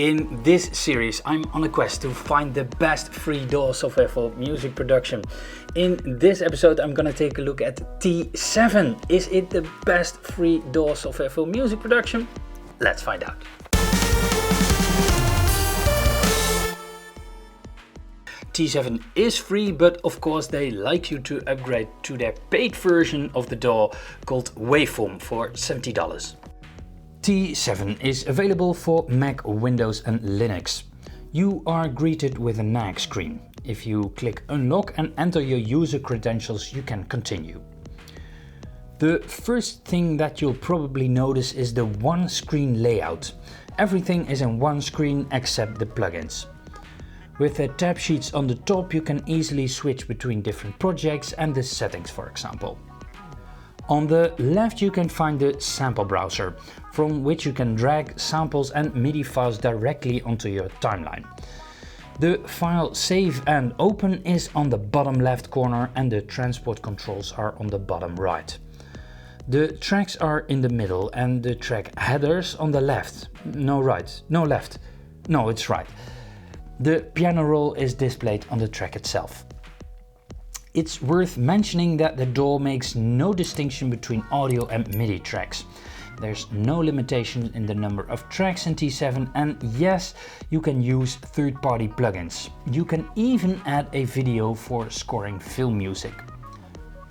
In this series, I'm on a quest to find the best free DAW software for music production. In this episode, I'm gonna take a look at T7. Is it the best free DAW software for music production? Let's find out. T7 is free, but of course they like you to upgrade to their paid version of the DAW called Waveform for $70. T7 is available for Mac, Windows and Linux. You are greeted with a nag screen. If you click unlock and enter your user credentials, you can continue. The first thing that you'll probably notice is the one screen layout. Everything is in one screen except the plugins. With the tab sheets on the top, you can easily switch between different projects and the settings, for example. On the left you can find the sample browser, from which you can drag samples and MIDI files directly onto your timeline. The file Save and Open is on the bottom left corner and the transport controls are on the bottom right. The tracks are in the middle and the track headers on the left. No, right. No, left. No, it's right. The piano roll is displayed on the track itself. It's worth mentioning that the DAW makes no distinction between audio and MIDI tracks. There's no limitation in the number of tracks in T7, and yes, you can use third-party plugins. You can even add a video for scoring film music.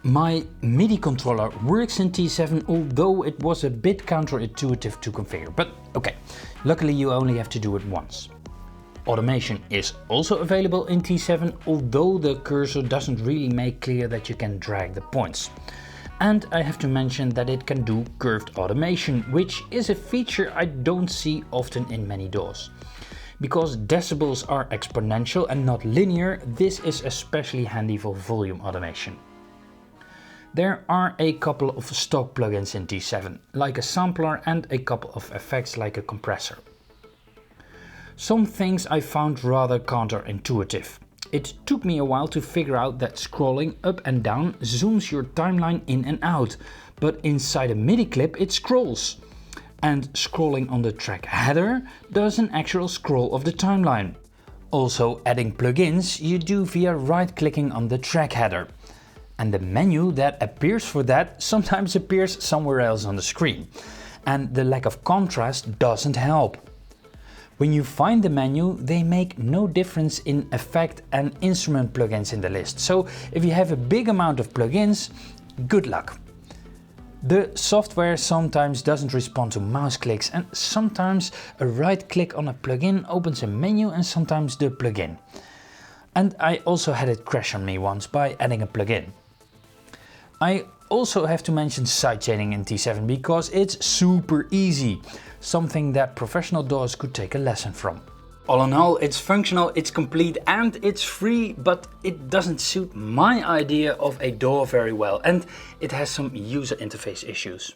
My MIDI controller works in T7, although it was a bit counterintuitive to configure, but okay, luckily you only have to do it once. Automation is also available in T7, although the cursor doesn't really make clear that you can drag the points. And I have to mention that it can do curved automation, which is a feature I don't see often in many DAWs. Because decibels are exponential and not linear, this is especially handy for volume automation. There are a couple of stock plugins in T7, like a sampler and a couple of effects like a compressor. Some things I found rather counterintuitive. It took me a while to figure out that scrolling up and down zooms your timeline in and out, but inside a MIDI clip it scrolls. And scrolling on the track header does an actual scroll of the timeline. Also, adding plugins you do via right-clicking on the track header. And the menu that appears for that sometimes appears somewhere else on the screen. And the lack of contrast doesn't help. When you find the menu, they make no difference in effect and instrument plugins in the list. So if you have a big amount of plugins, good luck. The software sometimes doesn't respond to mouse clicks, and sometimes a right click on a plugin opens a menu and sometimes the plugin. And I also had it crash on me once by adding a plugin. I also have to mention sidechaining in T7 because it's super easy. Something that professional DAWs could take a lesson from. All in all, it's functional, it's complete and it's free, but it doesn't suit my idea of a DAW very well and it has some user interface issues.